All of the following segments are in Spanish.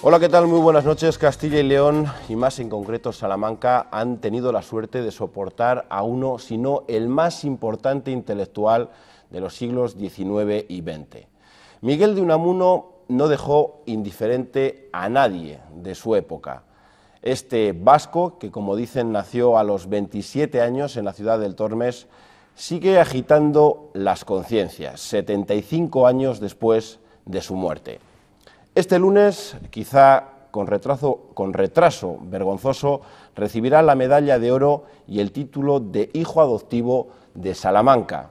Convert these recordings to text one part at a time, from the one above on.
Hola, ¿qué tal? Muy buenas noches. Castilla y León, y más en concreto Salamanca, han tenido la suerte de soportar a uno, si no el más importante intelectual de los siglos XIX y XX. Miguel de Unamuno no dejó indiferente a nadie de su época. Este vasco, que como dicen nació a los 27 años en la ciudad del Tormes, sigue agitando las conciencias, 75 años después de su muerte. Este lunes, quizá con retraso vergonzoso, recibirá la medalla de oro y el título de hijo adoptivo de Salamanca.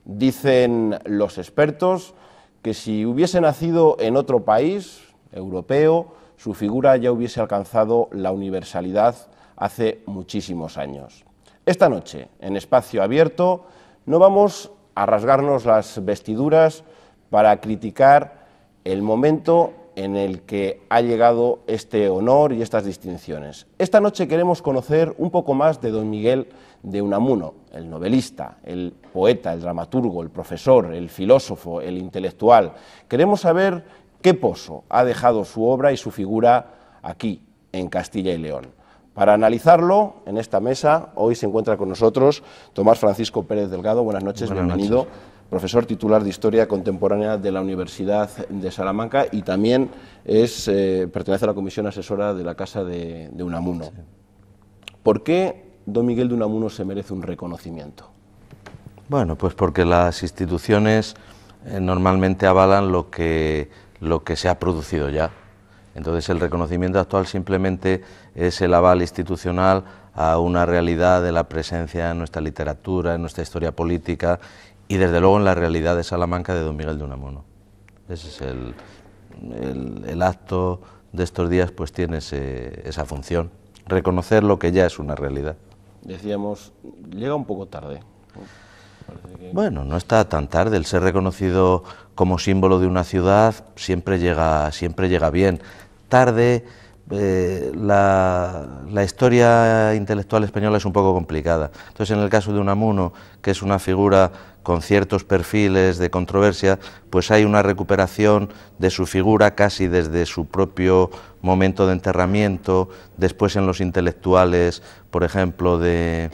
Dicen los expertos que si hubiese nacido en otro país europeo, su figura ya hubiese alcanzado la universalidad hace muchísimos años. Esta noche, en Espacio Abierto, no vamos a rasgarnos las vestiduras para criticar el momento en el que ha llegado este honor y estas distinciones. Esta noche queremos conocer un poco más de don Miguel de Unamuno, el novelista, el poeta, el dramaturgo, el profesor, el filósofo, el intelectual. Queremos saber qué pozo ha dejado su obra y su figura aquí, en Castilla y León. Para analizarlo, en esta mesa, hoy se encuentra con nosotros Tomás Francisco Pérez Delgado. Buenas noches, bienvenido. Noches. Profesor titular de Historia Contemporánea de la Universidad de Salamanca y también pertenece a la Comisión Asesora de la Casa de Unamuno. Sí. ¿Por qué don Miguel de Unamuno se merece un reconocimiento? Bueno, pues porque las instituciones normalmente avalan lo que se ha producido ya. Entonces el reconocimiento actual simplemente es el aval institucional a una realidad de la presencia en nuestra literatura, en nuestra historia política y desde luego en la realidad de Salamanca de don Miguel de Unamuno. Ese es el acto de estos días, pues tiene esa función, reconocer lo que ya es una realidad. Decíamos, llega un poco tarde. Bueno, no está tan tarde, el ser reconocido como símbolo de una ciudad siempre llega bien. Tarde, la historia intelectual española es un poco complicada. Entonces, en el caso de Unamuno, que es una figura con ciertos perfiles de controversia, pues hay una recuperación de su figura casi desde su propio momento de enterramiento, después en los intelectuales, por ejemplo, de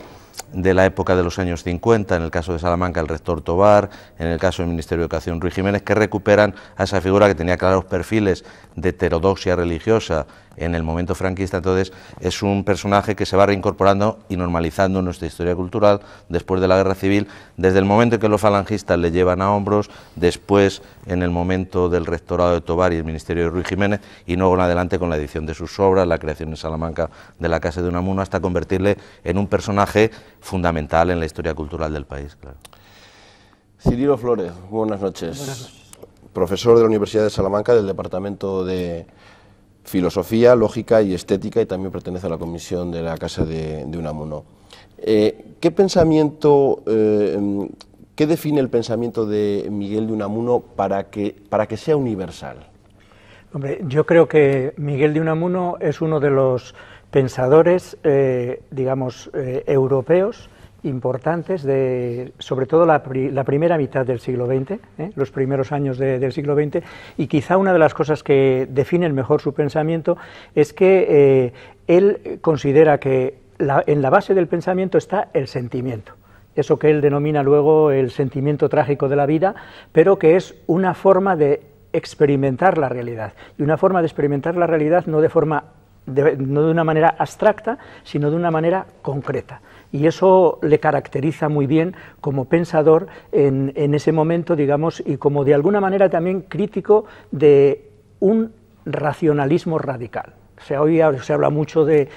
la época de los años 50, en el caso de Salamanca el rector Tobar, en el caso del Ministerio de Educación Ruy Jiménez, que recuperan a esa figura que tenía claros perfiles de heterodoxia religiosa en el momento franquista. Entonces es un personaje que se va reincorporando y normalizando en nuestra historia cultural después de la Guerra Civil, desde el momento en que los falangistas le llevan a hombros, después en el momento del rectorado de Tobar y el Ministerio de Ruy Jiménez, y luego en adelante con la edición de sus obras, la creación en Salamanca de la Casa de Unamuno, hasta convertirle en un personaje fundamental en la historia cultural del país. Claro. Cirilo Flores, buenas noches. Buenas noches. Profesor de la Universidad de Salamanca del Departamento de Filosofía, Lógica y Estética, y también pertenece a la Comisión de la Casa de Unamuno. ¿Qué define el pensamiento de Miguel de Unamuno para que sea universal? Hombre, yo creo que Miguel de Unamuno es uno de los pensadores, europeos importantes, sobre todo la primera mitad del siglo XX, los primeros años del siglo XX, y quizá una de las cosas que definen mejor su pensamiento es que él considera que en la base del pensamiento está el sentimiento, eso que él denomina luego el sentimiento trágico de la vida, pero que es una forma de experimentar la realidad, y una forma de experimentar la realidad no de una manera abstracta, sino de una manera concreta. Y eso le caracteriza muy bien como pensador en ese momento, digamos, y como de alguna manera también crítico de un racionalismo radical. O sea, hoy se habla mucho de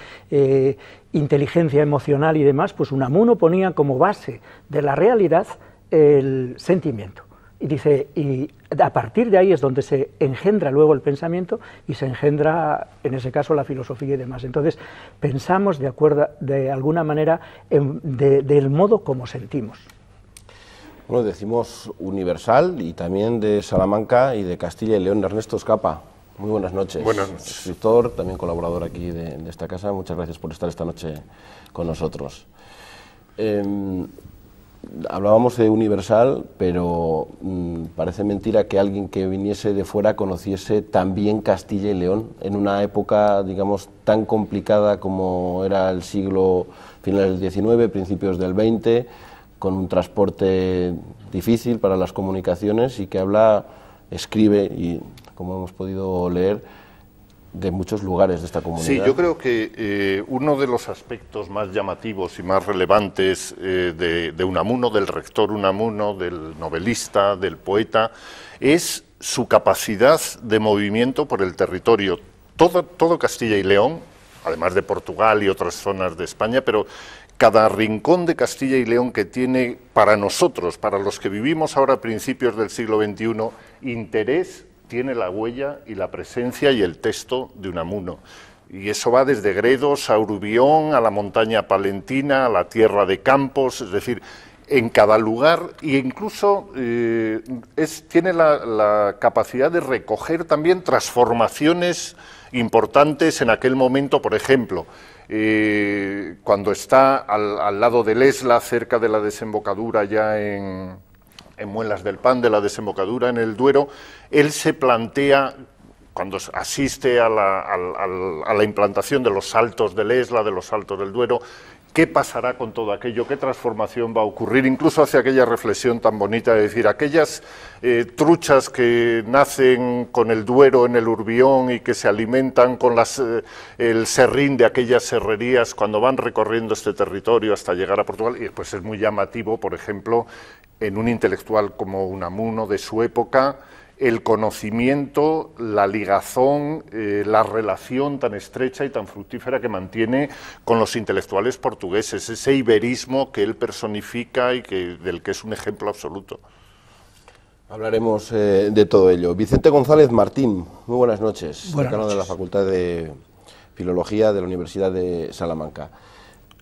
inteligencia emocional y demás, pues Unamuno ponía como base de la realidad el sentimiento. Y dice, y a partir de ahí es donde se engendra luego el pensamiento y se engendra, en ese caso, la filosofía y demás. Entonces, pensamos de alguna manera del modo como sentimos. Bueno, decimos universal y también de Salamanca y de Castilla y León. Ernesto Escapa, muy buenas noches. Buenas noches. Escritor, también colaborador aquí de esta casa. Muchas gracias por estar esta noche con nosotros. Hablábamos de universal, pero parece mentira que alguien que viniese de fuera conociese también Castilla y León en una época, digamos, tan complicada como era el siglo finales del XIX, principios del XX, con un transporte difícil para las comunicaciones y que escribe, y como hemos podido leer, de muchos lugares de esta comunidad. Sí, yo creo que uno de los aspectos más llamativos y más relevantes de Unamuno, del rector Unamuno, del novelista, del poeta, es su capacidad de movimiento por el territorio. Todo Castilla y León, además de Portugal y otras zonas de España, pero cada rincón de Castilla y León que tiene para nosotros, para los que vivimos ahora a principios del siglo XXI, interés, tiene la huella y la presencia y el texto de Unamuno. Y eso va desde Gredos a Urubión, a la montaña palentina, a la tierra de Campos, es decir, en cada lugar, e incluso tiene la capacidad de recoger también transformaciones importantes en aquel momento. Por ejemplo, cuando está al lado del Esla, cerca de la desembocadura ya en Muelas del Pan, de la desembocadura en el Duero, él se plantea, cuando asiste a la implantación de los saltos del Esla, de los saltos del Duero, qué pasará con todo aquello, qué transformación va a ocurrir. Incluso hace aquella reflexión tan bonita de decir, aquellas truchas que nacen con el Duero en el Urbión y que se alimentan con el serrín de aquellas serrerías cuando van recorriendo este territorio hasta llegar a Portugal. Y pues es muy llamativo, por ejemplo, en un intelectual como Unamuno de su época, el conocimiento, la ligazón, la relación tan estrecha y tan fructífera que mantiene con los intelectuales portugueses, ese iberismo que él personifica y del que es un ejemplo absoluto. Hablaremos de todo ello. Vicente González Martín, muy buenas noches, decano de la Facultad de Filología de la Universidad de Salamanca.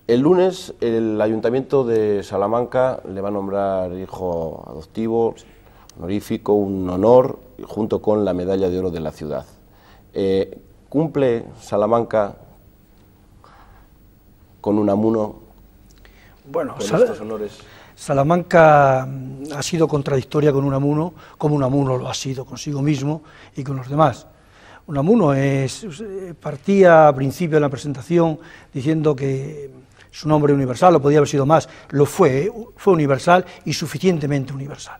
El lunes el Ayuntamiento de Salamanca le va a nombrar hijo adoptivo, honorífico, un honor, junto con la medalla de oro de la ciudad. ¿Cumple Salamanca con Unamuno con estos honores? Salamanca ha sido contradictoria con Unamuno, como Unamuno lo ha sido consigo mismo y con los demás. Unamuno partía al principio de la presentación diciendo que es un hombre universal, o podía haber sido más, lo fue universal y suficientemente universal.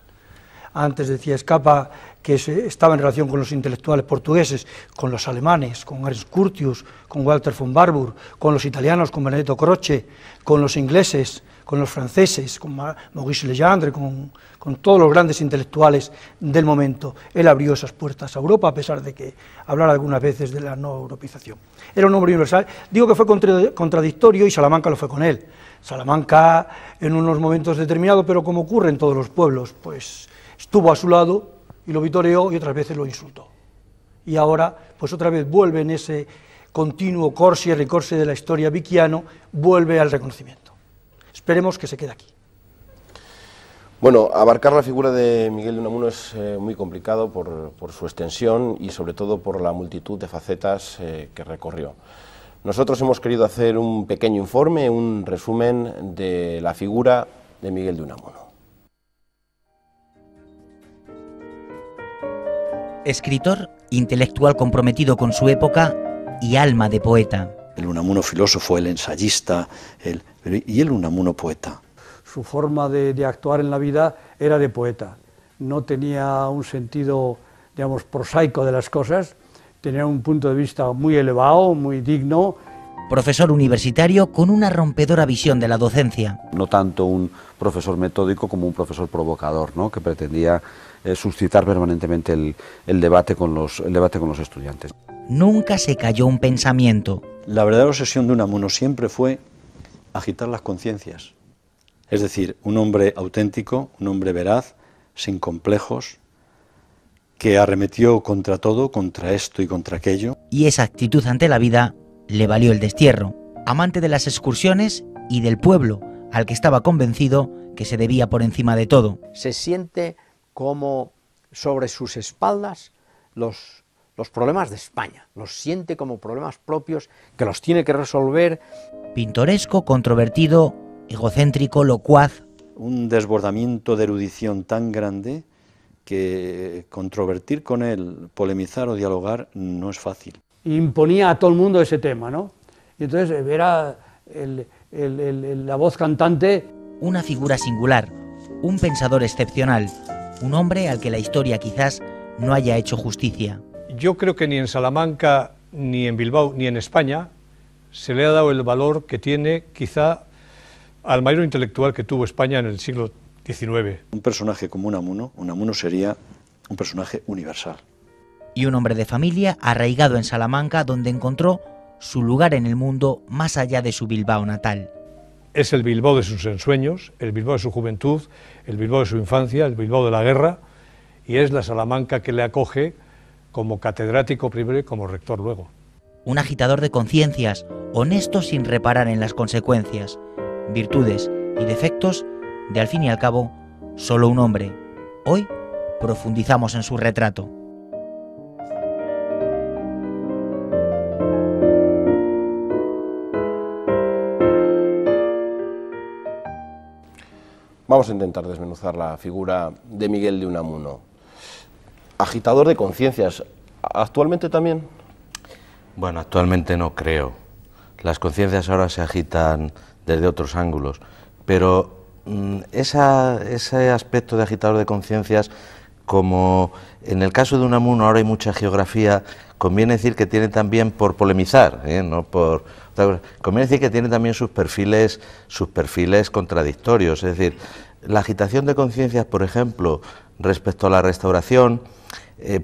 Antes decía Escapa que estaba en relación con los intelectuales portugueses, con los alemanes, con Ernst Curtius, con Walter von Warburg, con los italianos, con Benedetto Croce, con los ingleses, con los franceses, con Maurice Legendre, con todos los grandes intelectuales del momento. Él abrió esas puertas a Europa, a pesar de que hablara algunas veces de la no europeización. Era un hombre universal. Digo que fue contradictorio y Salamanca lo fue con él. Salamanca en unos momentos determinados, pero como ocurre en todos los pueblos, pues estuvo a su lado y lo vitoreó y otras veces lo insultó. Y ahora, pues otra vez vuelve en ese continuo corsi e ricorsi de la historia vicchiano, vuelve al reconocimiento. Esperemos que se quede aquí. Bueno, abarcar la figura de Miguel de Unamuno es muy complicado por su extensión y sobre todo por la multitud de facetas que recorrió. Nosotros hemos querido hacer un pequeño informe, un resumen de la figura de Miguel de Unamuno. Escritor, intelectual comprometido con su época y alma de poeta. El Unamuno filósofo, el ensayista, y el Unamuno poeta. Su forma de actuar en la vida era de poeta. No tenía un sentido, digamos, prosaico de las cosas, tenía un punto de vista muy elevado, muy digno. Profesor universitario con una rompedora visión de la docencia. No tanto un profesor metódico como un profesor provocador, ¿no?, que pretendía suscitar permanentemente el debate con los estudiantes. Nunca se calló un pensamiento. La verdadera obsesión de Unamuno siempre fue agitar las conciencias. Es decir, un hombre auténtico, un hombre veraz, sin complejos, que arremetió contra todo, contra esto y contra aquello. Y esa actitud ante la vida le valió el destierro. Amante de las excursiones y del pueblo, al que estaba convencido que se debía por encima de todo. Se siente como sobre sus espaldas los problemas de España, los siente como problemas propios que los tiene que resolver. Pintoresco, controvertido, egocéntrico, locuaz. Un desbordamiento de erudición tan grande que controvertir con él, polemizar o dialogar no es fácil. Imponía a todo el mundo ese tema, ¿no? Y entonces era la voz cantante. Una figura singular, un pensador excepcional, un hombre al que la historia quizás no haya hecho justicia. Yo creo que ni en Salamanca, ni en Bilbao, ni en España se le ha dado el valor que tiene quizá al mayor intelectual que tuvo España en el siglo XIX. Un personaje como Unamuno sería un personaje universal. Y un hombre de familia arraigado en Salamanca, donde encontró su lugar en el mundo más allá de su Bilbao natal. Es el Bilbao de sus ensueños, el Bilbao de su juventud, el Bilbao de su infancia, el Bilbao de la guerra, y es la Salamanca que le acoge como catedrático primero y como rector luego. Un agitador de conciencias, honesto sin reparar en las consecuencias, virtudes y defectos de, al fin y al cabo, solo un hombre. Hoy profundizamos en su retrato. Vamos a intentar desmenuzar la figura de Miguel de Unamuno. Agitador de conciencias, ¿actualmente también? Bueno, actualmente no creo. Las conciencias ahora se agitan desde otros ángulos, pero ese aspecto de agitador de conciencias, como en el caso de Unamuno ahora hay mucha geografía, conviene decir que tiene también, por polemizar, no por otra cosa, conviene decir que tiene también sus perfiles contradictorios. Es decir, la agitación de conciencias, por ejemplo, respecto a la Restauración,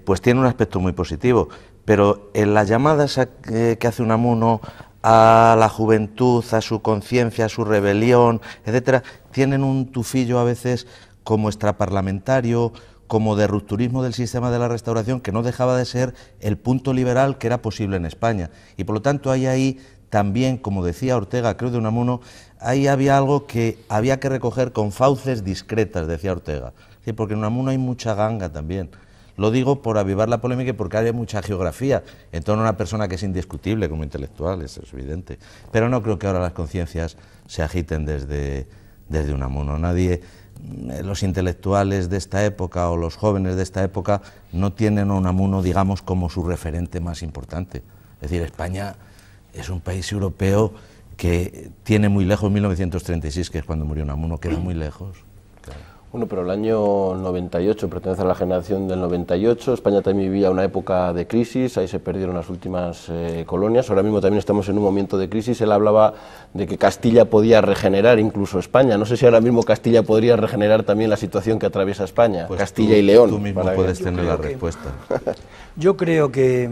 pues tiene un aspecto muy positivo, pero en las llamadas que hace Unamuno a la juventud, a su conciencia, a su rebelión, etcétera, tienen un tufillo a veces como extraparlamentario, como de rupturismo del sistema de la Restauración, que no dejaba de ser el punto liberal que era posible en España. Y por lo tanto hay ahí también, como decía Ortega, creo de Unamuno, ahí había algo que había que recoger con fauces discretas, decía Ortega. Sí, porque en Unamuno hay mucha ganga también. Lo digo por avivar la polémica y porque hay mucha geografía en torno a una persona que es indiscutible como intelectual, eso es evidente. Pero no creo que ahora las conciencias se agiten desde Unamuno. Nadie, los intelectuales de esta época o los jóvenes de esta época no tienen a Unamuno, digamos, como su referente más importante. Es decir, España es un país europeo que tiene muy lejos 1936, que es cuando murió Unamuno, queda muy lejos. Claro. Bueno, pero el año 98 pertenece a la generación del 98, España también vivía una época de crisis, ahí se perdieron las últimas colonias, ahora mismo también estamos en un momento de crisis. Él hablaba de que Castilla podía regenerar incluso España, no sé si ahora mismo Castilla podría regenerar también la situación que atraviesa España, pues Castilla y León. Tú mismo puedes tener la respuesta. Yo creo que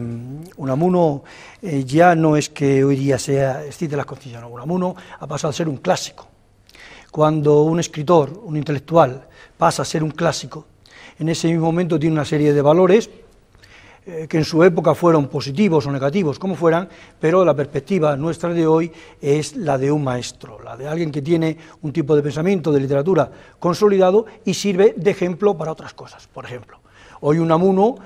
Unamuno ya no es que hoy día sea excite las conciencias, no, Unamuno ha pasado a ser un clásico. Cuando un escritor, un intelectual, pasa a ser un clásico, en ese mismo momento tiene una serie de valores que en su época fueron positivos o negativos, como fueran, pero la perspectiva nuestra de hoy es la de un maestro, la de alguien que tiene un tipo de pensamiento, de literatura consolidado y sirve de ejemplo para otras cosas. Por ejemplo, hoy Unamuno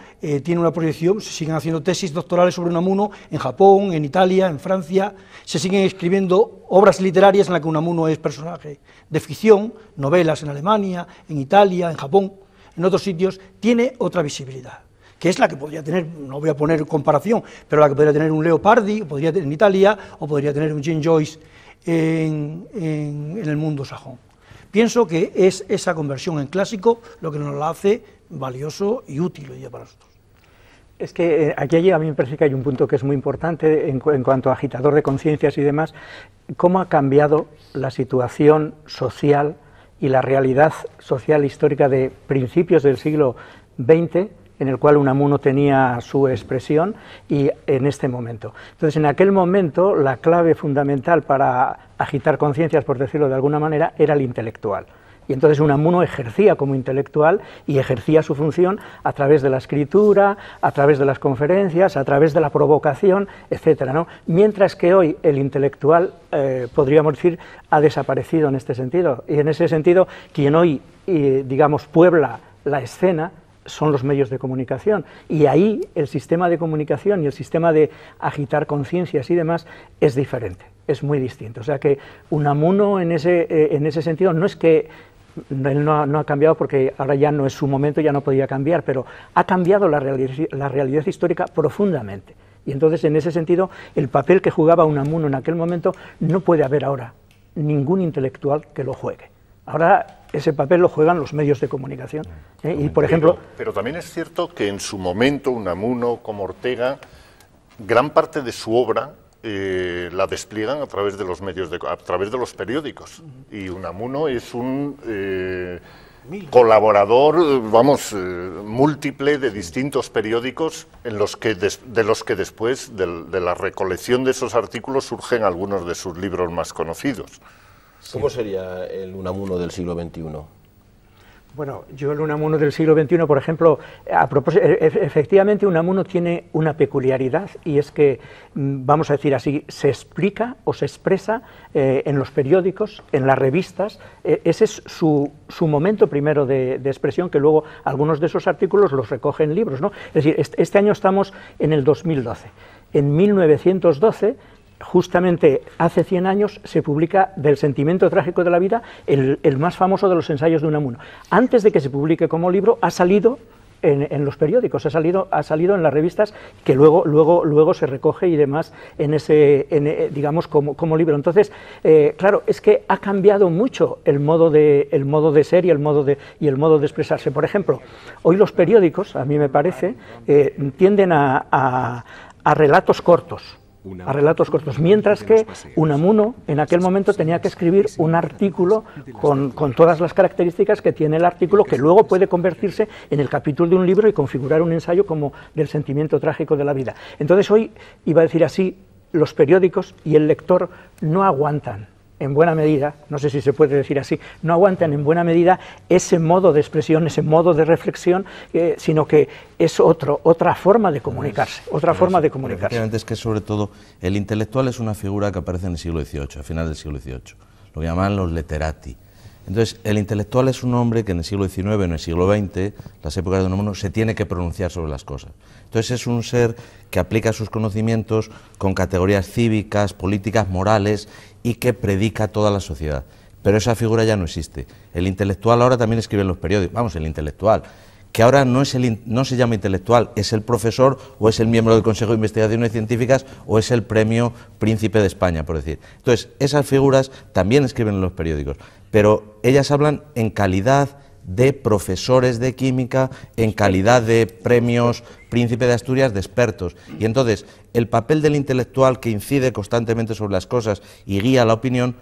tiene una proyección, se siguen haciendo tesis doctorales sobre Unamuno en Japón, en Italia, en Francia, se siguen escribiendo obras literarias en las que Unamuno es personaje de ficción, novelas en Alemania, en Italia, en Japón, en otros sitios, tiene otra visibilidad, que es la que podría tener, no voy a poner comparación, pero la que podría tener un Leopardi, o podría tener en Italia, o podría tener un James Joyce en el mundo sajón. Pienso que es esa conversión en clásico lo que nos la hace valioso y útil hoy día para nosotros. Es que aquí a mí me parece que hay un punto que es muy importante en cuanto a agitador de conciencias y demás, cómo ha cambiado la situación social y la realidad social histórica de principios del siglo XX, en el cual Unamuno tenía su expresión, y en este momento. Entonces, en aquel momento, la clave fundamental para agitar conciencias, por decirlo de alguna manera, era el intelectual. Y entonces Unamuno ejercía como intelectual y ejercía su función a través de la escritura, a través de las conferencias, a través de la provocación, etcétera, ¿no? Mientras que hoy el intelectual, podríamos decir, ha desaparecido en este sentido. Y en ese sentido, quien hoy, digamos, puebla la escena son los medios de comunicación. Y ahí el sistema de comunicación y el sistema de agitar conciencias y demás es diferente, es muy distinto. O sea que Unamuno en ese sentido no es que él no ha cambiado porque ahora ya no es su momento, ya no podía cambiar, pero ha cambiado la realidad histórica profundamente. Y entonces, en ese sentido, el papel que jugaba Unamuno en aquel momento no puede haber ahora ningún intelectual que lo juegue. Ahora ese papel lo juegan los medios de comunicación. Y, por ejemplo... Pero también es cierto que en su momento Unamuno, como Ortega, gran parte de su obra la despliegan a través de los medios, a través de los periódicos. Y Unamuno es un colaborador, vamos, múltiple de distintos periódicos en los que de los que después de la recolección de esos artículos surgen algunos de sus libros más conocidos. ¿Cómo sería el Unamuno del siglo XXI? Bueno, yo el Unamuno del siglo XXI, por ejemplo, efectivamente Unamuno tiene una peculiaridad y es que, vamos a decir así, se explica o se expresa en los periódicos, en las revistas. Ese es su momento primero de expresión, que luego algunos de esos artículos los recoge en libros, ¿no? Es decir, este año estamos en el 2012. En 1912, justamente hace 100 años, se publica Del sentimiento trágico de la vida, el más famoso de los ensayos de Unamuno. Antes de que se publique como libro, ha salido en los periódicos, ha salido en las revistas, que luego se recoge y demás digamos como libro. Entonces, claro, es que ha cambiado mucho el modo de ser y el modo de expresarse. Por ejemplo, hoy los periódicos, a mí me parece, tienden a relatos cortos. Mientras que Unamuno en aquel momento tenía que escribir un artículo con todas las características que tiene el artículo, que luego puede convertirse en el capítulo de un libro y configurar un ensayo como Del sentimiento trágico de la vida. Entonces hoy, iba a decir así, los periódicos y el lector no aguantan en buena medida, no sé si se puede decir así, no aguantan en buena medida ese modo de expresión, ese modo de reflexión, sino que es otra forma de comunicarse, Efectivamente, es que sobre todo el intelectual es una figura que aparece en el siglo XVIII, a final del siglo XVIII, lo que llaman los literati. Entonces, el intelectual es un hombre que en el siglo XIX, en el siglo XX, las épocas de Unamuno, se tiene que pronunciar sobre las cosas. Entonces, es un ser que aplica sus conocimientos con categorías cívicas, políticas, morales, y que predica a toda la sociedad. Pero esa figura ya no existe. El intelectual ahora también escribe en los periódicos, vamos, el intelectual, que ahora no se llama intelectual, es el profesor o es el miembro del Consejo de Investigaciones Científicas o es el premio Príncipe de España, por decir. Entonces, esas figuras también escriben en los periódicos, pero ellas hablan en calidad de profesores de química, en calidad de premios Príncipe de Asturias, de expertos. Y entonces, el papel del intelectual que incide constantemente sobre las cosas y guía la opinión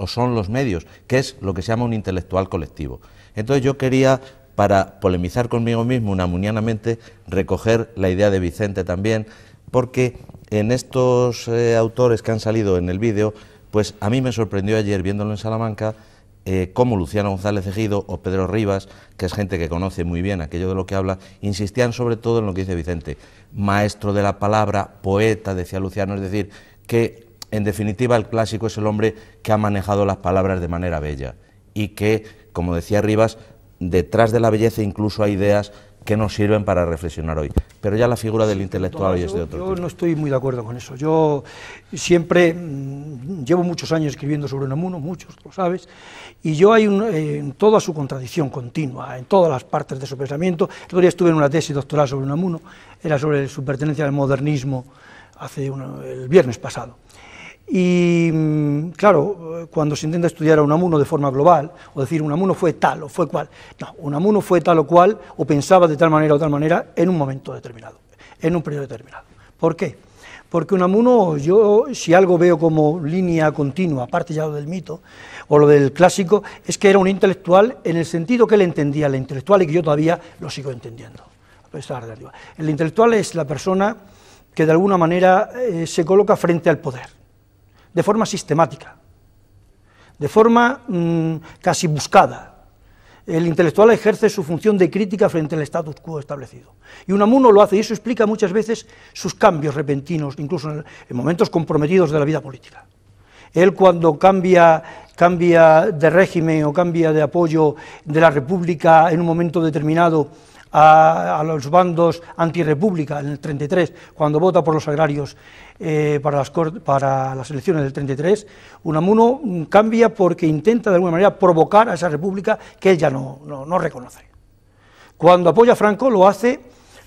son los medios, que es lo que se llama un intelectual colectivo. Entonces yo quería, para polemizar conmigo mismo unamunianamente, recoger la idea de Vicente también, porque en estos autores que han salido en el vídeo, pues a mí me sorprendió ayer viéndolo en Salamanca, como Luciano González Ejido o Pedro Rivas, que es gente que conoce muy bien aquello de lo que habla, insistían sobre todo en lo que dice Vicente, maestro de la palabra, poeta, decía Luciano, es decir, que en definitiva el clásico es el hombre que ha manejado las palabras de manera bella y que, como decía Rivas, detrás de la belleza incluso hay ideas que nos sirven para reflexionar hoy. Pero ya la figura del intelectual hoy es de otro tipo. Yo no estoy muy de acuerdo con eso. Yo siempre llevo muchos años escribiendo sobre Unamuno, muchos, lo sabes, y yo hay en toda su contradicción continua, en todas las partes de su pensamiento. El otro día estuve en una tesis doctoral sobre Unamuno, era sobre su pertenencia al modernismo el viernes pasado. Y claro, cuando se intenta estudiar a Unamuno de forma global, o decir Unamuno fue tal o fue cual, no, Unamuno fue tal o cual, o pensaba de tal manera o tal manera, en un momento determinado, en un periodo determinado. ¿Por qué? Porque Unamuno, yo si algo veo como línea continua, aparte ya lo del mito, o lo del clásico, es que era un intelectual en el sentido que él entendía el intelectual y que yo todavía lo sigo entendiendo, a pesar de arriba. El intelectual es la persona que de alguna manera se coloca frente al poder, de forma sistemática, de forma casi buscada. El intelectual ejerce su función de crítica frente al status quo establecido. Y Unamuno lo hace, y eso explica muchas veces sus cambios repentinos, incluso en momentos comprometidos de la vida política. Él, cuando cambia de régimen o cambia de apoyo de la República en un momento determinado a los bandos antirrepública, en el 33, cuando vota por los agrarios para las elecciones del 33, Unamuno cambia porque intenta de alguna manera provocar a esa república que él ya no reconoce. Cuando apoya a Franco lo hace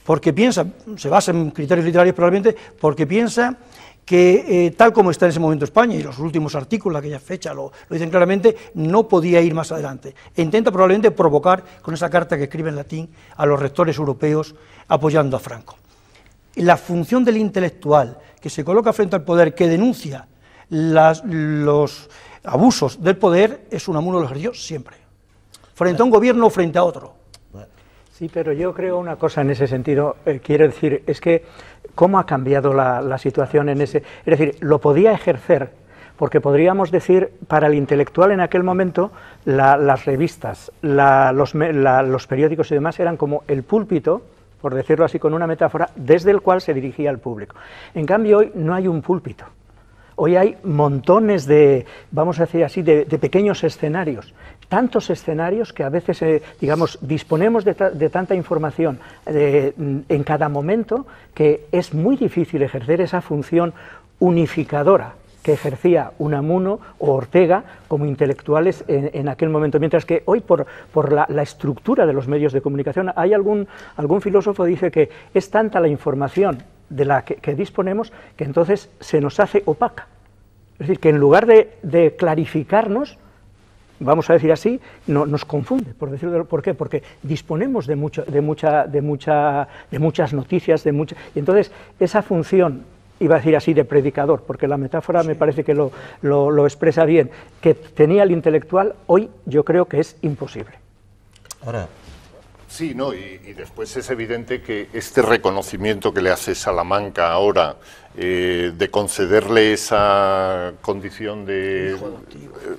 porque piensa, se basa en criterios literarios probablemente, porque piensa que tal como está en ese momento España, y los últimos artículos de aquella fecha lo dicen claramente, no podía ir más adelante. E intenta probablemente provocar con esa carta que escribe en latín a los rectores europeos apoyando a Franco. La función del intelectual que se coloca frente al poder, que denuncia los abusos del poder, es Unamuno lo ejerció siempre, frente a un gobierno o frente a otro. Sí, pero yo creo una cosa en ese sentido, quiero decir, es que cómo ha cambiado la situación en ese... Es decir, lo podía ejercer, porque podríamos decir, para el intelectual en aquel momento, las revistas, los periódicos y demás eran como el púlpito, por decirlo así con una metáfora, desde el cual se dirigía al público. En cambio, hoy no hay un púlpito. Hoy hay montones de, vamos a decir así, de pequeños escenarios, tantos escenarios que a veces, digamos, disponemos de tanta información en cada momento que es muy difícil ejercer esa función unificadora que ejercía Unamuno o Ortega como intelectuales en aquel momento, mientras que hoy por la estructura de los medios de comunicación, hay algún filósofo dice que es tanta la información de la que disponemos que entonces se nos hace opaca. Es decir, que en lugar de clarificarnos, vamos a decir así, nos confunde, por decirlo. ¿Por qué? Porque disponemos de muchas noticias, y entonces esa función, iba a decir así, de predicador, porque la metáfora me parece que lo expresa bien, que tenía el intelectual, hoy yo creo que es imposible. Ahora, sí, no, y después es evidente que este reconocimiento que le hace Salamanca ahora, de concederle esa condición de...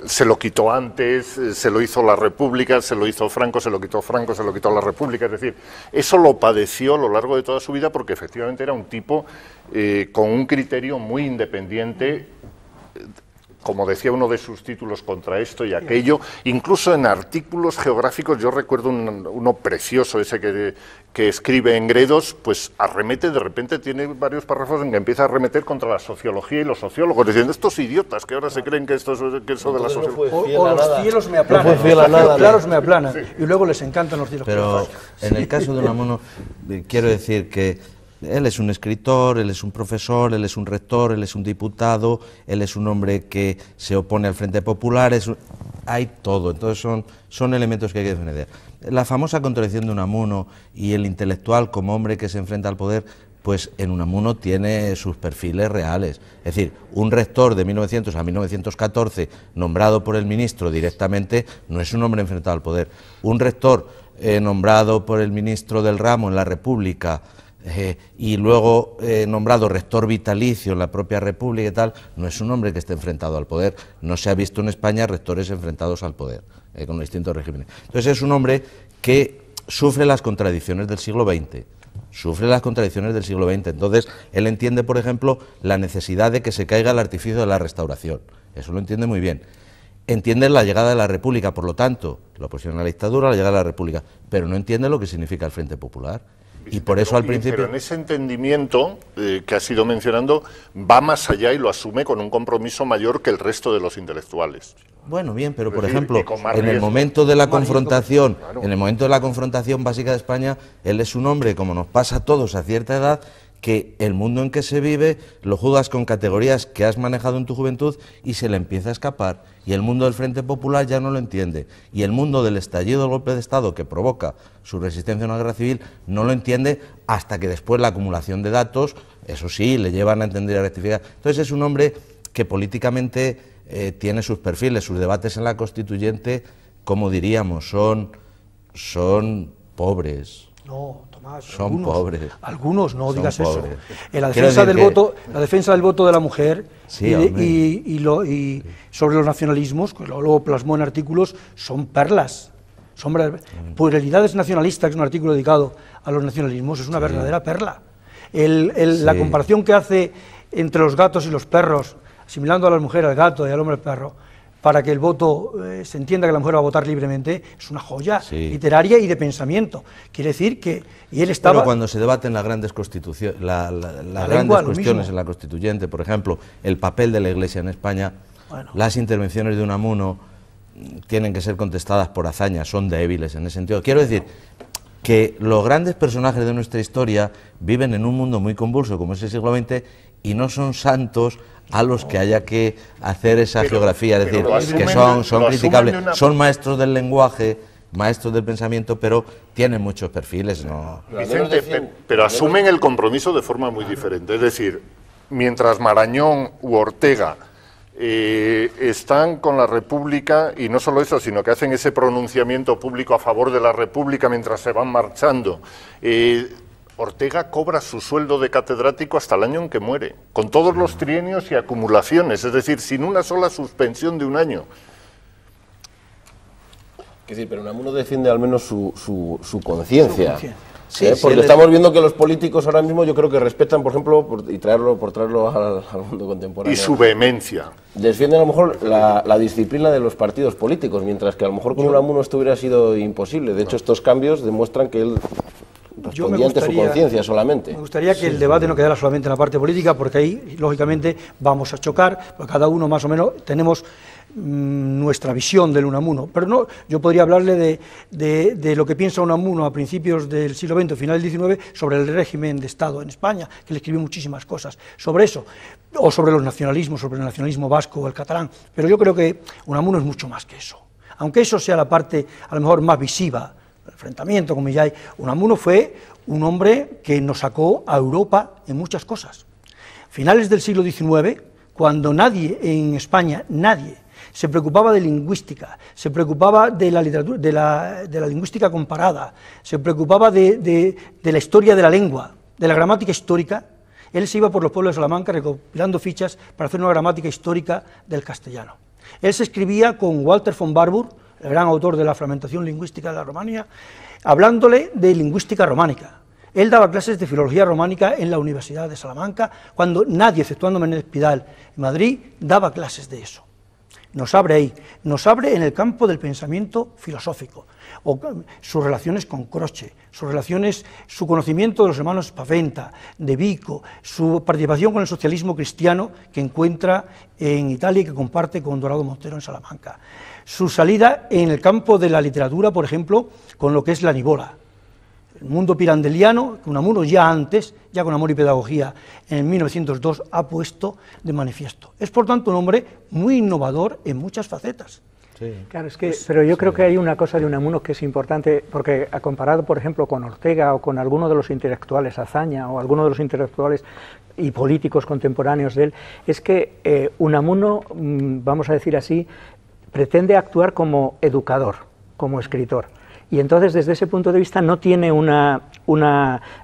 se lo quitó antes, se lo hizo la República, se lo hizo Franco, se lo quitó Franco, se lo quitó la República, es decir, eso lo padeció a lo largo de toda su vida porque efectivamente era un tipo con un criterio muy independiente, como decía uno de sus títulos, contra esto y aquello, incluso en artículos geográficos. Yo recuerdo uno precioso, ese que escribe en Gredos, pues arremete, de repente tiene varios párrafos en que empieza a arremeter contra la sociología y los sociólogos, diciendo, estos idiotas que ahora se creen que eso de la sociología... O los cielos me aplanan, los claros me aplanan, y luego les encantan los cielos. Pero en el caso de Unamuno, quiero decir que él es un escritor, él es un profesor, él es un rector, él es un diputado, él es un hombre que se opone al Frente Popular, hay todo, entonces son elementos que hay que defender. La famosa contradicción de Unamuno y el intelectual como hombre que se enfrenta al poder, pues en Unamuno tiene sus perfiles reales. Es decir, un rector de 1900 a 1914, nombrado por el ministro directamente, no es un hombre enfrentado al poder. Un rector nombrado por el ministro del ramo en la República, y luego nombrado rector vitalicio en la propia República y tal, no es un hombre que esté enfrentado al poder. No se ha visto en España rectores enfrentados al poder, con distintos regímenes. Entonces es un hombre que sufre las contradicciones del siglo XX, entonces él entiende, por ejemplo, la necesidad de que se caiga el artificio de la Restauración, eso lo entiende muy bien. Entiende la llegada de la República, por lo tanto, la oposición a la dictadura, la llegada de la República, pero no entiende lo que significa el Frente Popular. Y por eso al principio... Pero en ese entendimiento que has ido mencionando, va más allá y lo asume con un compromiso mayor que el resto de los intelectuales. Bueno, bien, pero por ejemplo, en el momento de la confrontación, básica de España, él es un hombre, como nos pasa a todos a cierta edad, que el mundo en que se vive lo juzgas con categorías que has manejado en tu juventud y se le empieza a escapar. Y el mundo del Frente Popular ya no lo entiende. Y el mundo del estallido del golpe de Estado que provoca su resistencia a una guerra civil no lo entiende hasta que después la acumulación de datos, eso sí, le llevan a entender y a rectificar. Entonces es un hombre que políticamente tiene sus perfiles, sus debates en la Constituyente, como diríamos, son pobres. No, Tomás, son algunos, pobres. Algunos, no Son digas pobres. eso. En la defensa del voto, la defensa del voto de la mujer Sí, y sobre los nacionalismos, que luego plasmó en artículos, son perlas. Son Pluralidades nacionalistas, que es un artículo dedicado a los nacionalismos, es una verdadera perla. La comparación que hace entre los gatos y los perros, asimilando a la mujer al gato y al hombre al perro, para que el voto se entienda que la mujer va a votar libremente, es una joya literaria y de pensamiento. Quiere decir que... Y él estaba... Pero cuando se debaten las grandes constituciones, las grandes cuestiones en la constituyente, por ejemplo, el papel de la Iglesia en España, las intervenciones de Unamuno tienen que ser contestadas por hazaña, son débiles en ese sentido. Quiero decir que los grandes personajes de nuestra historia viven en un mundo muy convulso como es el siglo XX y no son santos a los que haya que hacer esa geografía, es decir, que son criticables, son maestros del lenguaje, maestros del pensamiento, pero tienen muchos perfiles, ¿no? Vicente, pero asumen el compromiso de forma muy diferente, es decir, mientras Marañón u Ortega están con la República, y no solo eso, sino que hacen ese pronunciamiento público a favor de la República mientras se van marchando, Ortega cobra su sueldo de catedrático hasta el año en que muere, con todos los trienios y acumulaciones, es decir, sin una sola suspensión de un año. Es decir, pero Unamuno defiende al menos su conciencia. Sí, porque estamos viendo que los políticos ahora mismo yo creo que respetan, por ejemplo, por traerlo al mundo contemporáneo. Y su vehemencia. Defienden a lo mejor la disciplina de los partidos políticos, mientras que a lo mejor con Unamuno esto hubiera sido imposible. De hecho, estos cambios demuestran que él respondía ante su conciencia solamente. Me gustaría que el debate no quedara solamente en la parte política, porque ahí, lógicamente, vamos a chocar, porque cada uno más o menos tenemos nuestra visión del Unamuno, pero no, yo podría hablarle de lo que piensa Unamuno a principios del siglo XX, final del XIX, sobre el régimen de Estado en España, que le escribió muchísimas cosas sobre eso, o sobre los nacionalismos, sobre el nacionalismo vasco o el catalán, pero yo creo que Unamuno es mucho más que eso, aunque eso sea la parte a lo mejor más visiva, el enfrentamiento, como ya hay. Unamuno fue un hombre que nos sacó a Europa en muchas cosas. Finales del siglo XIX, cuando nadie en España, nadie, se preocupaba de lingüística, se preocupaba de la literatura, de la lingüística comparada, se preocupaba de la historia de la lengua, de la gramática histórica. Él se iba por los pueblos de Salamanca recopilando fichas para hacer una gramática histórica del castellano. Él se escribía con Walter von Warburg, el gran autor de la fragmentación lingüística de la Romanía, hablándole de lingüística románica. Él daba clases de filología románica en la Universidad de Salamanca, cuando nadie, exceptuando Menéndez Pidal en Madrid, daba clases de eso. Nos abre ahí, nos abre en el campo del pensamiento filosófico, o sus relaciones con Croce, su conocimiento de los hermanos Spaventa, de Vico, su participación con el socialismo cristiano que encuentra en Italia y que comparte con Dorado Montero en Salamanca, su salida en el campo de la literatura, por ejemplo, con lo que es la Nivola, el mundo pirandeliano, que Unamuno ya antes, ya con Amor y Pedagogía, en 1902, ha puesto de manifiesto. Es, por tanto, un hombre muy innovador en muchas facetas. Sí. Claro, es que, pero yo creo que hay una cosa de Unamuno que es importante, porque comparado, por ejemplo, con Ortega o con alguno de los intelectuales, Azaña, o alguno de los intelectuales y políticos contemporáneos de él, es que Unamuno, vamos a decir así, pretende actuar como educador, como escritor. Y entonces, desde ese punto de vista, no tiene una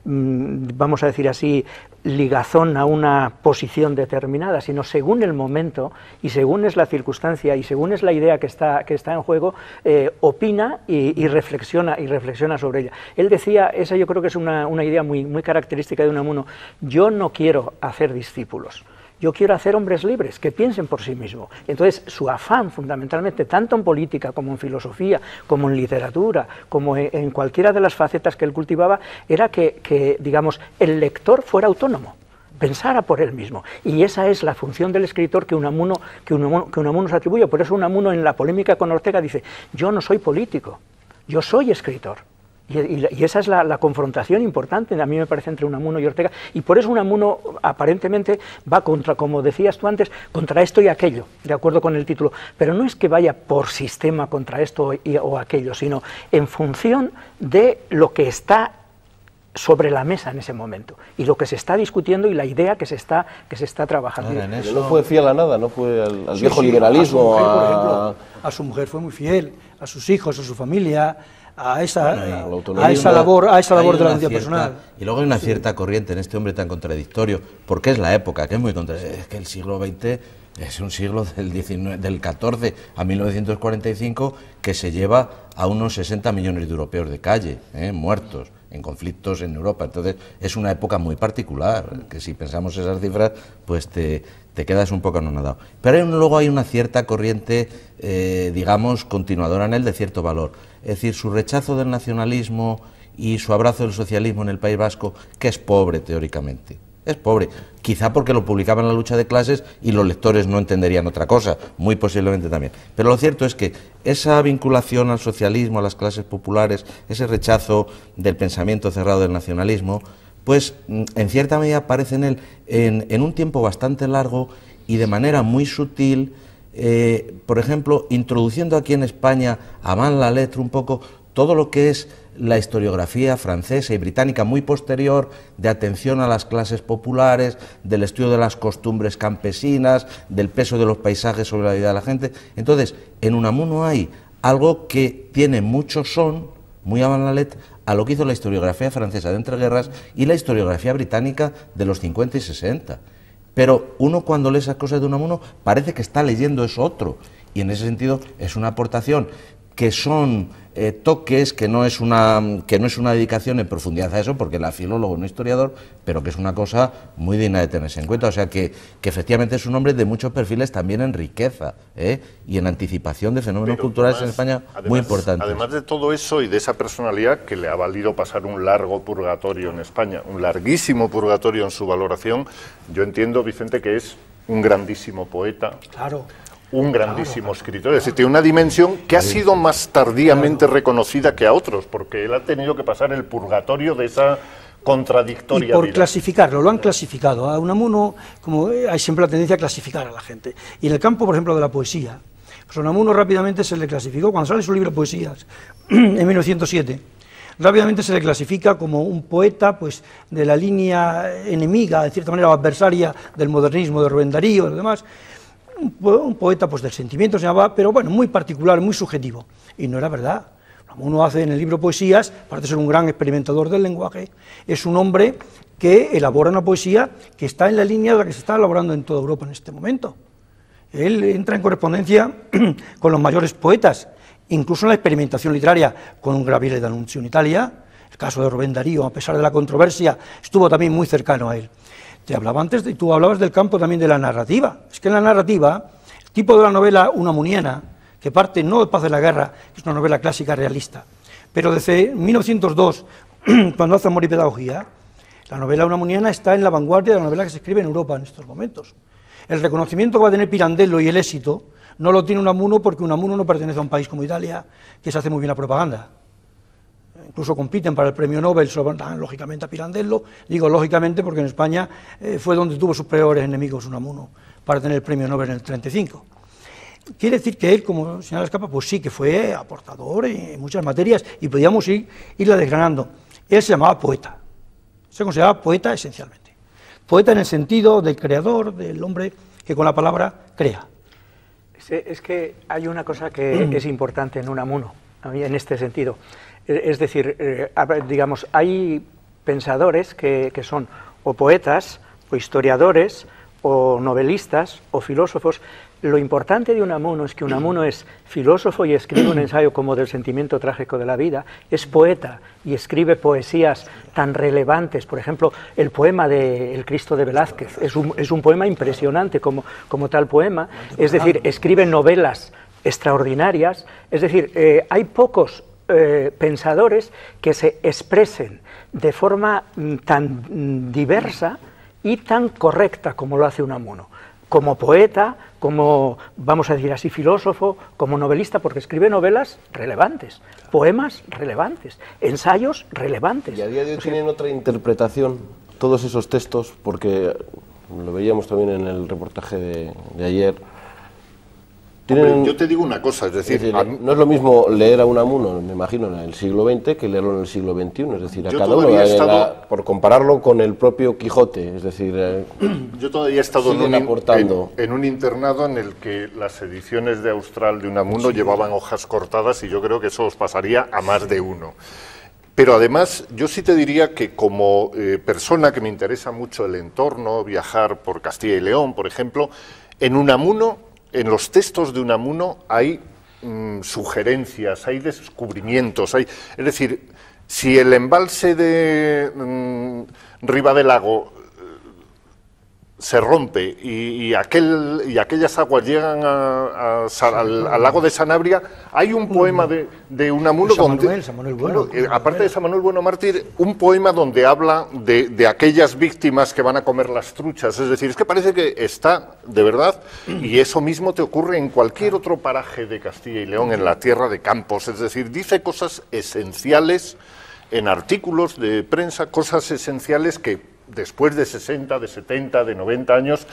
vamos a decir así, ligazón a una posición determinada, sino según el momento y según es la circunstancia y según es la idea que está en juego, opina y reflexiona sobre ella. Él decía, esa yo creo que es una idea muy característica de Unamuno: yo no quiero hacer discípulos, yo quiero hacer hombres libres, que piensen por sí mismos. Entonces, su afán, fundamentalmente, tanto en política como en filosofía, como en literatura, como en cualquiera de las facetas que él cultivaba, era que digamos, el lector fuera autónomo, pensara por él mismo. Y esa es la función del escritor que Unamuno se atribuye. Por eso Unamuno, en la polémica con Ortega, dice: yo no soy político, yo soy escritor. Y esa es la confrontación importante, a mí me parece, entre Unamuno y Ortega, y por eso Unamuno aparentemente va contra, como decías tú antes, contra esto y aquello, de acuerdo con el título, pero no es que vaya por sistema contra esto o aquello, sino en función de lo que está sobre la mesa en ese momento, y lo que se está discutiendo y la idea que se está trabajando. No fue fiel a nada, no fue al viejo liberalismo. A su mujer, por ejemplo, a su mujer fue muy fiel, a sus hijos, a su familia, a esa labor de la identidad personal. Y luego hay una cierta corriente en este hombre tan contradictorio, porque es la época, que es muy contradictoria. Es que el siglo XX es un siglo del 14 a 1945 que se lleva a unos 60 millones de europeos de calle, muertos en conflictos en Europa. Entonces es una época muy particular, que si pensamos esas cifras, pues te quedas un poco anonadado. Pero luego hay una cierta corriente, digamos, continuadora en él de cierto valor. Es decir, su rechazo del nacionalismo y su abrazo del socialismo en el País Vasco, que es pobre teóricamente. Es pobre, quizá porque lo publicaba en La lucha de clases y los lectores no entenderían otra cosa, muy posiblemente también. Pero lo cierto es que esa vinculación al socialismo, a las clases populares, ese rechazo del pensamiento cerrado del nacionalismo, pues en cierta medida aparece en él en un tiempo bastante largo y de manera muy sutil, por ejemplo, introduciendo aquí en España a man la letra un poco todo lo que es la historiografía francesa y británica muy posterior, de atención a las clases populares, del estudio de las costumbres campesinas, del peso de los paisajes sobre la vida de la gente. Entonces, en Unamuno hay algo que tiene mucho son, muy a la letra, a lo que hizo la historiografía francesa de entreguerras y la historiografía británica de los 50 y 60. Pero uno cuando lee esas cosas de Unamuno parece que está leyendo eso otro, y en ese sentido es una aportación que son toques, que no es una dedicación en profundidad a eso, porque él es filólogo, no historiador, pero que es una cosa muy digna de tenerse en cuenta. O sea que efectivamente es un hombre de muchos perfiles también en riqueza y en anticipación de fenómenos culturales en España muy importantes. Además de todo eso y de esa personalidad que le ha valido pasar un largo purgatorio en España, un larguísimo purgatorio en su valoración, yo entiendo, Vicente, que es un grandísimo poeta. Claro. Un grandísimo escritor, es decir, tiene una dimensión que ha sido más tardíamente reconocida que a otros, porque él ha tenido que pasar el purgatorio de esa contradictoria y por vida. Clasificarlo, lo han clasificado. A Unamuno, como hay siempre la tendencia a clasificar a la gente. Y en el campo, por ejemplo, de la poesía, pues a Unamuno rápidamente se le clasificó, cuando sale su libro Poesías, en 1907, rápidamente se le clasifica como un poeta pues de la línea enemiga, de cierta manera adversaria del modernismo, de Rubén Darío y lo demás. Un poeta pues del sentimiento se llamaba, pero bueno, muy particular, muy subjetivo, y no era verdad. Uno hace en el libro Poesías, aparte de ser un gran experimentador del lenguaje, es un hombre que elabora una poesía que está en la línea de la que se está elaborando en toda Europa en este momento. Él entra en correspondencia con los mayores poetas, incluso en la experimentación literaria, con un Gabriele D'Annunzio en Italia. El caso de Rubén Darío, a pesar de la controversia, estuvo también muy cercano a él. Te hablaba antes, tú hablabas del campo también de la narrativa. Es que en la narrativa, el tipo de la novela unamuniana, que parte no de Paz de la Guerra, que es una novela clásica realista, pero desde 1902, cuando hace Amor y Pedagogía, la novela unamuniana está en la vanguardia de la novela que se escribe en Europa en estos momentos. El reconocimiento que va a tener Pirandello y el éxito no lo tiene Unamuno, porque Unamuno no pertenece a un país como Italia, que se hace muy bien la propaganda. Incluso compiten para el premio Nobel, se lo dan lógicamente a Pirandello, digo lógicamente porque en España fue donde tuvo sus peores enemigos Unamuno para tener el premio Nobel en el 35. Quiere decir que él, como señala Escapa, pues sí que fue aportador en muchas materias y podíamos irla desgranando. Él se llamaba poeta, se consideraba poeta esencialmente. Poeta en el sentido del creador, del hombre que con la palabra crea. Es que hay una cosa que es importante en Unamuno, en este sentido. Es decir, digamos, hay pensadores que son o poetas, o historiadores, o novelistas, o filósofos. Lo importante de Unamuno es que Unamuno es filósofo y escribe un ensayo como del sentimiento trágico de la vida, es poeta y escribe poesías tan relevantes, por ejemplo, el poema de El Cristo de Velázquez, es un poema impresionante como tal poema, es decir, escribe novelas extraordinarias, es decir, hay pocos pensadores que se expresen de forma tan diversa y tan correcta como lo hace Unamuno, como poeta, como, vamos a decir así, filósofo, como novelista, porque escribe novelas relevantes, poemas relevantes, ensayos relevantes. Y a día de hoy tienen otra interpretación todos esos textos, porque lo veíamos también en el reportaje de ayer, Tienen, yo te digo una cosa, es decir, no es lo mismo leer a Unamuno, me imagino, en el siglo XX que leerlo en el siglo XXI, es decir, a cada uno, por compararlo con el propio Quijote, es decir, yo todavía he estado en un internado en el que las ediciones de Austral de Unamuno llevaban hojas cortadas y yo creo que eso os pasaría a más de uno. Pero además, yo sí te diría que como persona que me interesa mucho el entorno, viajar por Castilla y León, por ejemplo, en Unamuno, en los textos de Unamuno hay sugerencias, hay descubrimientos, es decir, si el embalse de Ribadelago se rompe y aquellas aguas llegan al lago de Sanabria, hay un poema de Unamuno donde, aparte de San Manuel Bueno Mártir, un poema donde habla de aquellas víctimas que van a comer las truchas, es decir, es que parece que está, de verdad, y eso mismo te ocurre en cualquier otro paraje de Castilla y León, en la tierra de Campos, es decir, dice cosas esenciales en artículos de prensa, cosas esenciales que después de 60, de 70, de 90 años,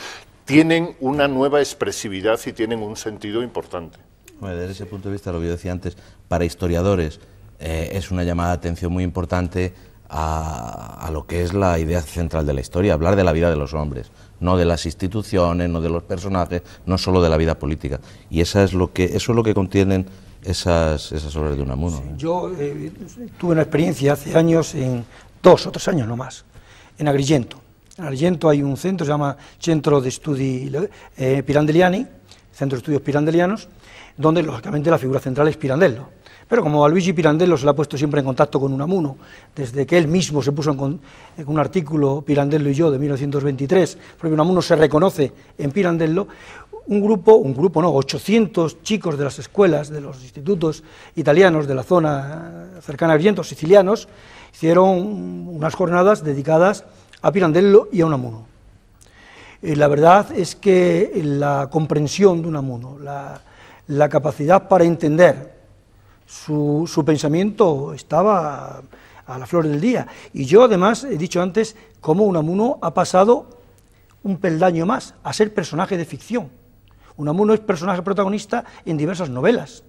tienen una nueva expresividad y tienen un sentido importante. Bueno, desde ese punto de vista, lo que yo decía antes, para historiadores es una llamada de atención muy importante a lo que es la idea central de la historia, hablar de la vida de los hombres, no de las instituciones, no de los personajes, no solo de la vida política. Y eso es lo que contienen esas obras de Unamuno. Sí, yo tuve una experiencia hace años, en 2 o 3 años no más, en Agrigento. En Agrigento hay un centro, se llama Centro de Studi Pirandelliani, Centro de Estudios Pirandelianos, donde lógicamente la figura central es Pirandello. Pero como a Luigi Pirandello se le ha puesto siempre en contacto con Unamuno, desde que él mismo se puso en un artículo, Pirandello y yo, de 1923, porque Unamuno se reconoce en Pirandello, 800 chicos de las escuelas, de los institutos italianos de la zona cercana a Agrigento, sicilianos, hicieron unas jornadas dedicadas a Pirandello y a Unamuno. La verdad es que la comprensión de Unamuno, la capacidad para entender su pensamiento estaba a la flor del día. Y yo además he dicho antes cómo Unamuno ha pasado un peldaño más a ser personaje de ficción. Unamuno es personaje protagonista en diversas novelas,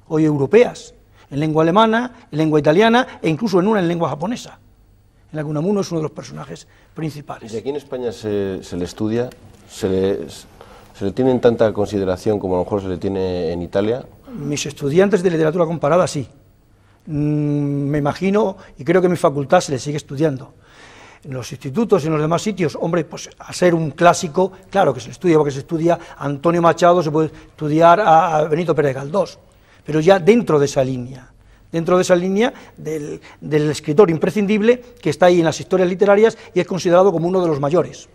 hoy europeas, en lengua alemana, en lengua italiana e incluso en una en lengua japonesa, en la que Unamuno es uno de los personajes principales. ¿Y aquí en España se le estudia? ¿Se le tiene en tanta consideración como a lo mejor se le tiene en Italia? Mis estudiantes de literatura comparada sí. Me imagino, y creo que en mi facultad se le sigue estudiando. En los institutos y en los demás sitios, hombre, pues a ser un clásico, claro que se le estudia, porque se estudia a Antonio Machado, se puede estudiar a Benito Pérez Galdós, pero ya dentro de esa línea del escritor imprescindible que está ahí en las historias literarias y es considerado como uno de los mayores.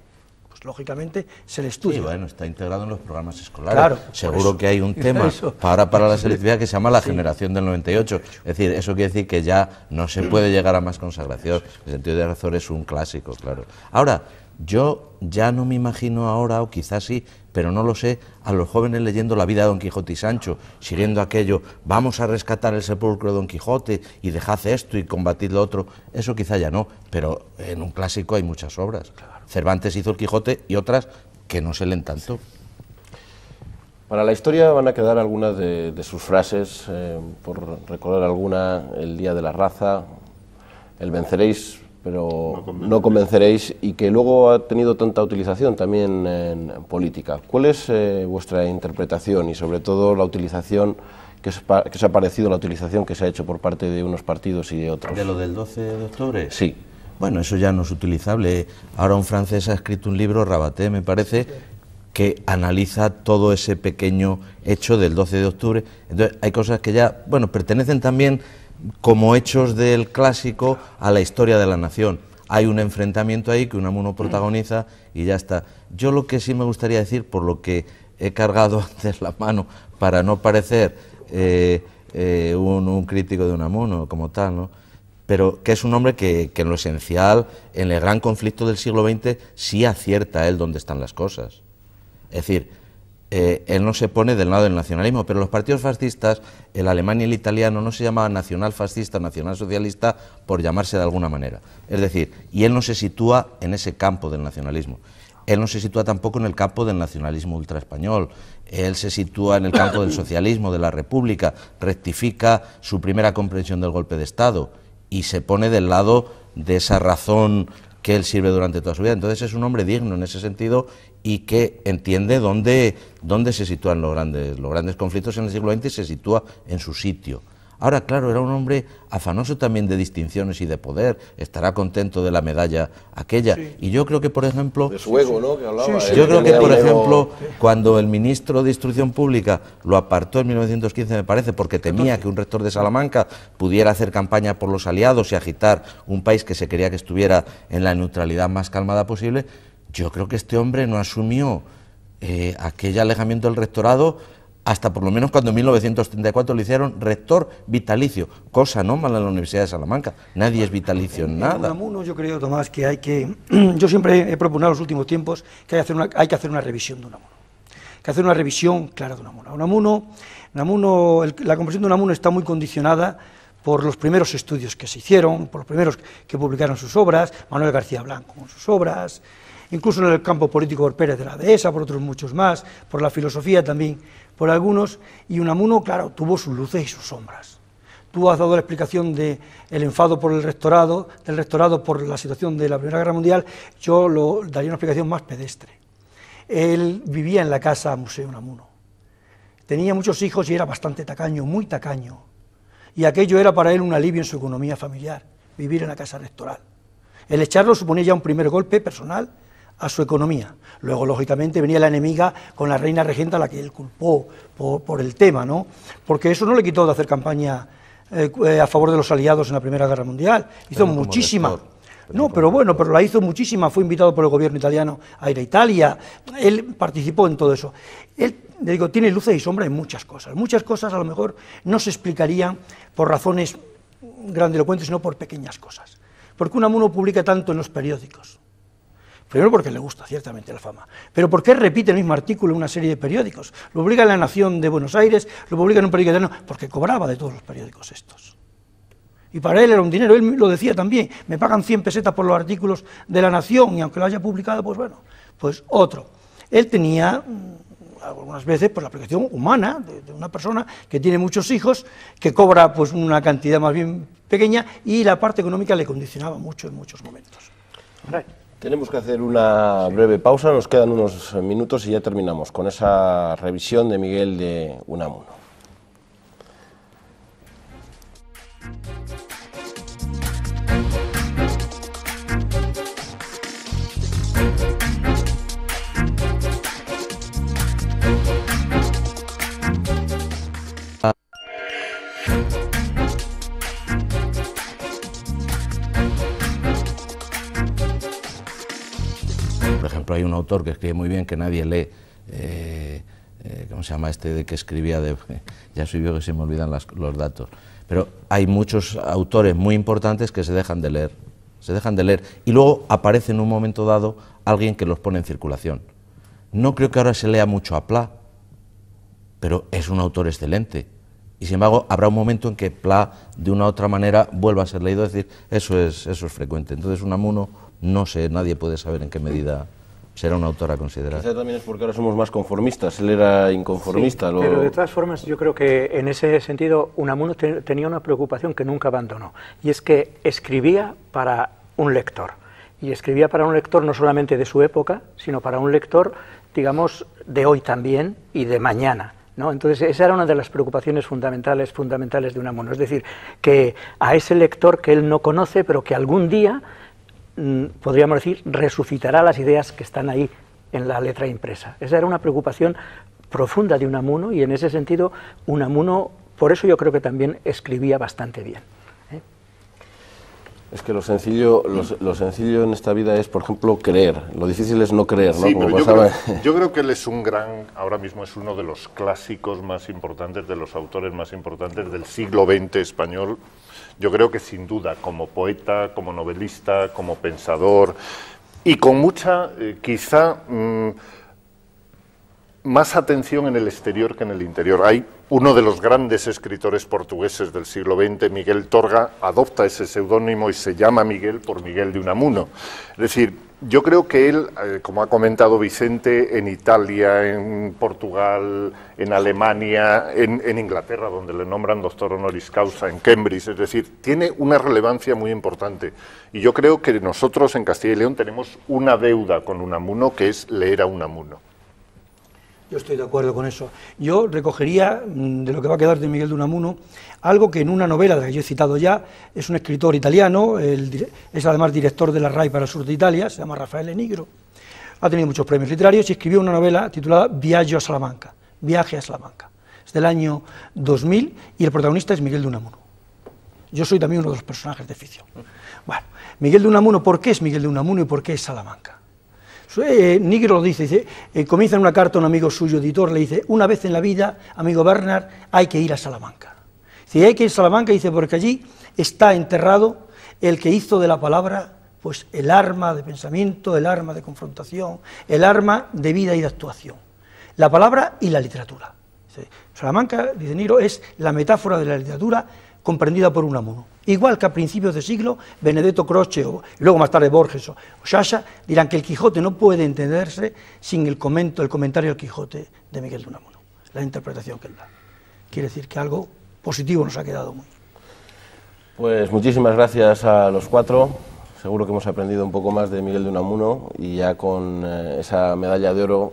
Pues lógicamente se le estudia. Sí, bueno, está integrado en los programas escolares. Claro, seguro que hay un tema para la selectividad que se llama la generación del 98. Es decir, eso quiere decir que ya no se puede llegar a más consagración. El sentido de razón es un clásico, claro. Ahora, yo ya no me imagino ahora, o quizás sí, pero no lo sé, a los jóvenes leyendo la vida de Don Quijote y Sancho, siguiendo aquello, vamos a rescatar el sepulcro de Don Quijote y dejad esto y combatid lo otro. Eso quizá ya no, pero en un clásico hay muchas obras. Claro. Cervantes hizo el Quijote y otras que no se leen tanto. Para la historia van a quedar algunas de sus frases, por recordar alguna, el día de la raza, el venceréis, pero no convenceréis, y que luego ha tenido tanta utilización también en política. ¿Cuál es vuestra interpretación y sobre todo la utilización que os ha parecido, la utilización que se ha hecho por parte de unos partidos y de otros? ¿De lo del 12 de octubre? Sí. Bueno, eso ya no es utilizable. Ahora un francés ha escrito un libro, Rabaté, me parece, que analiza todo ese pequeño hecho del 12 de octubre. Entonces hay cosas que ya, bueno, pertenecen también como hechos del clásico a la historia de la nación. Hay un enfrentamiento ahí que Unamuno protagoniza y ya está. Yo lo que sí me gustaría decir, por lo que he cargado antes la mano para no parecer un crítico de Unamuno como tal, ¿no?, pero que es un hombre que en lo esencial, en el gran conflicto del siglo XX, sí acierta él dónde están las cosas. Es decir, él no se pone del lado del nacionalismo, pero los partidos fascistas, el alemán y el italiano, no se llamaban nacionalfascista, nacionalsocialista, por llamarse de alguna manera. Es decir, y él no se sitúa en ese campo del nacionalismo. él no se sitúa tampoco en el campo del nacionalismo ultraespañol, él se sitúa en el campo del socialismo, de la República, rectifica su primera comprensión del golpe de Estado y se pone del lado de esa razón que él sirve durante toda su vida. Entonces es un hombre digno en ese sentido y que entiende dónde se sitúan los grandes conflictos en el siglo XX y se sitúa en su sitio. Ahora, claro, era un hombre afanoso también de distinciones y de poder, estará contento de la medalla aquella. Sí. Y yo creo que, por ejemplo... De su ego, ¿no? Que hablaba, yo creo que, por ejemplo, cuando el ministro de Instrucción Pública lo apartó en 1915, me parece, porque temía que un rector de Salamanca pudiera hacer campaña por los aliados y agitar un país que se quería que estuviera en la neutralidad más calmada posible, yo creo que este hombre no asumió aquel alejamiento del rectorado hasta por lo menos cuando en 1934 lo hicieron rector vitalicio, cosa no mala en la Universidad de Salamanca, nadie es vitalicio en nada. En Unamuno yo creo, Tomás, que hay que, yo siempre he propugnado en los últimos tiempos que hay que hacer una revisión de Unamuno, que hacer una revisión clara de Unamuno. La comprensión de Unamuno está muy condicionada por los primeros estudios que se hicieron, por los primeros que publicaron sus obras, Manuel García Blanco con sus obras, incluso en el campo político por Pérez de la Dehesa, por otros muchos más, por la filosofía también, por algunos, y Unamuno, claro, tuvo sus luces y sus sombras. Tú has dado la explicación del enfado por el rectorado, por la situación de la Primera Guerra Mundial, yo daría una explicación más pedestre. Él vivía en la casa Museo Unamuno, tenía muchos hijos y era bastante tacaño, muy tacaño, y aquello era para él un alivio en su economía familiar, vivir en la casa rectoral. El echarlo suponía ya un primer golpe personal a su economía. Luego, lógicamente, venía la enemiga con la reina regenta a la que él culpó por el tema, ¿no? Porque eso no le quitó de hacer campaña a favor de los aliados en la Primera Guerra Mundial. Hizo muchísima. Pero la hizo muchísima, fue invitado por el gobierno italiano a ir a Italia, él participó en todo eso. Él, le digo, tiene luces y sombras en muchas cosas a lo mejor no se explicarían por razones grandilocuentes, sino por pequeñas cosas. ¿Por qué Unamuno publica tanto en los periódicos? Primero porque le gusta ciertamente la fama, pero porque repite el mismo artículo en una serie de periódicos. Lo publica en La Nación de Buenos Aires, lo publica en un periódico italiano, porque cobraba de todos los periódicos estos. Y para él era un dinero, él lo decía también, me pagan 100 pesetas por los artículos de La Nación, y aunque lo haya publicado, pues bueno, pues otro. Él tenía algunas veces pues la aplicación humana de una persona que tiene muchos hijos, que cobra pues una cantidad más bien pequeña, y la parte económica le condicionaba mucho en muchos momentos. Tenemos que hacer una breve pausa, nos quedan unos minutos y ya terminamos con esa revisión de Miguel de Unamuno. Por ejemplo, hay un autor que escribe muy bien, que nadie lee, ¿cómo se llama este de que escribía? Ya soy yo que se me olvidan los datos. Pero hay muchos autores muy importantes que se dejan de leer, y luego aparece en un momento dado alguien que los pone en circulación. No creo que ahora se lea mucho a Pla, pero es un autor excelente. Y sin embargo, habrá un momento en que Pla, de una u otra manera, vuelva a ser leído, es decir, eso es frecuente. Entonces, Unamuno, no sé, nadie puede saber en qué medida será un autor a considerar. Quizá también es porque ahora somos más conformistas, él era inconformista. Sí, pero de todas formas, yo creo que en ese sentido Unamuno tenía una preocupación que nunca abandonó, y es que escribía para un lector, y escribía para un lector no solamente de su época, sino para un lector, digamos, de hoy también y de mañana, ¿no? Entonces esa era una de las preocupaciones fundamentales de Unamuno, es decir, que a ese lector que él no conoce, pero que algún día, podríamos decir, resucitará las ideas que están ahí en la letra impresa. Esa era una preocupación profunda de Unamuno, y en ese sentido Unamuno, por eso yo creo que también escribía bastante bien. Es que lo sencillo en esta vida es, por ejemplo, creer. Lo difícil es no creer, ¿no? Sí, como pero pasaba... yo creo que él es ahora mismo es uno de los clásicos más importantes, de los autores más importantes del siglo XX español. Yo creo que sin duda, como poeta, como novelista, como pensador, y con mucha, quizá, más atención en el exterior que en el interior. Hay uno de los grandes escritores portugueses del siglo XX, Miguel Torga, adopta ese seudónimo y se llama Miguel por Miguel de Unamuno. Es decir, Yo creo que él, como ha comentado Vicente, en Italia, en Portugal, en Alemania, en Inglaterra, donde le nombran doctor honoris causa, en Cambridge, es decir, tiene una relevancia muy importante. Y yo creo que nosotros en Castilla y León tenemos una deuda con Unamuno, que es leer a Unamuno. Yo estoy de acuerdo con eso. Yo recogería de lo que va a quedar de Miguel de Unamuno algo que en una novela de la que yo he citado ya, es un escritor italiano, es además director de la RAI para el sur de Italia, se llama Raffaele Nigro, ha tenido muchos premios literarios y escribió una novela titulada Viaggio a Salamanca, Viaje a Salamanca. Es del año 2000 y el protagonista es Miguel de Unamuno. Yo soy también uno de los personajes de ficción. Bueno, Miguel de Unamuno, ¿por qué es Miguel de Unamuno y por qué es Salamanca? Nigro lo dice, comienza en una carta a un amigo suyo, editor, le dice, una vez en la vida, amigo Bernard, hay que ir a Salamanca. Si hay que ir a Salamanca, dice, porque allí está enterrado el que hizo de la palabra pues el arma de pensamiento, el arma de confrontación, el arma de vida y de actuación. La palabra y la literatura. Salamanca, dice Nigro, es la metáfora de la literatura comprendida por Unamuno. Igual que a principios de siglo, Benedetto Croce, y luego más tarde Borges o Sciascia, dirán que el Quijote no puede entenderse sin el comentario al Quijote de Miguel de Unamuno, la interpretación que él da. Quiere decir que algo positivo nos ha quedado muy. Pues muchísimas gracias a los cuatro, seguro que hemos aprendido un poco más de Miguel de Unamuno y ya con esa medalla de oro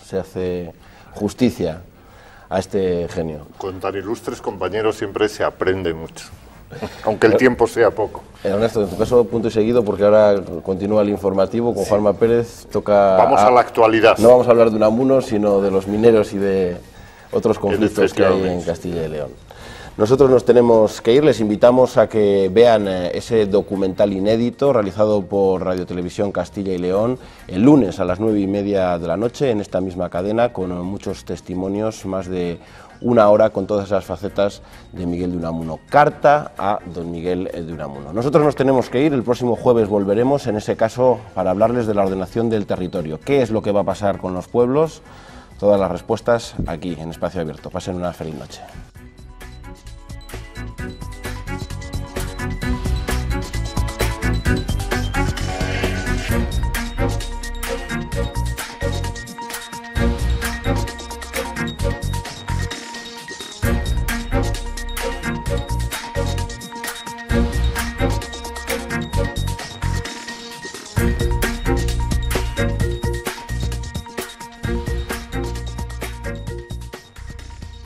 se hace justicia a este genio. Con tan ilustres compañeros siempre se aprende mucho, aunque el tiempo sea poco. Ernesto, en tu caso, punto y seguido, porque ahora continúa el informativo con Juanma Pérez. Vamos a la actualidad. No vamos a hablar de Unamuno, sino de los mineros y de otros conflictos que hay en Castilla y León. Nosotros nos tenemos que ir, les invitamos a que vean ese documental inédito realizado por Radio Televisión Castilla y León el lunes a las 9:30 de la noche en esta misma cadena con muchos testimonios, más de una hora con todas esas facetas de Miguel de Unamuno. Carta a don Miguel de Unamuno. Nosotros nos tenemos que ir, el próximo jueves volveremos, en ese caso para hablarles de la ordenación del territorio. ¿Qué es lo que va a pasar con los pueblos? Todas las respuestas aquí en Espacio Abierto. Pasen una feliz noche.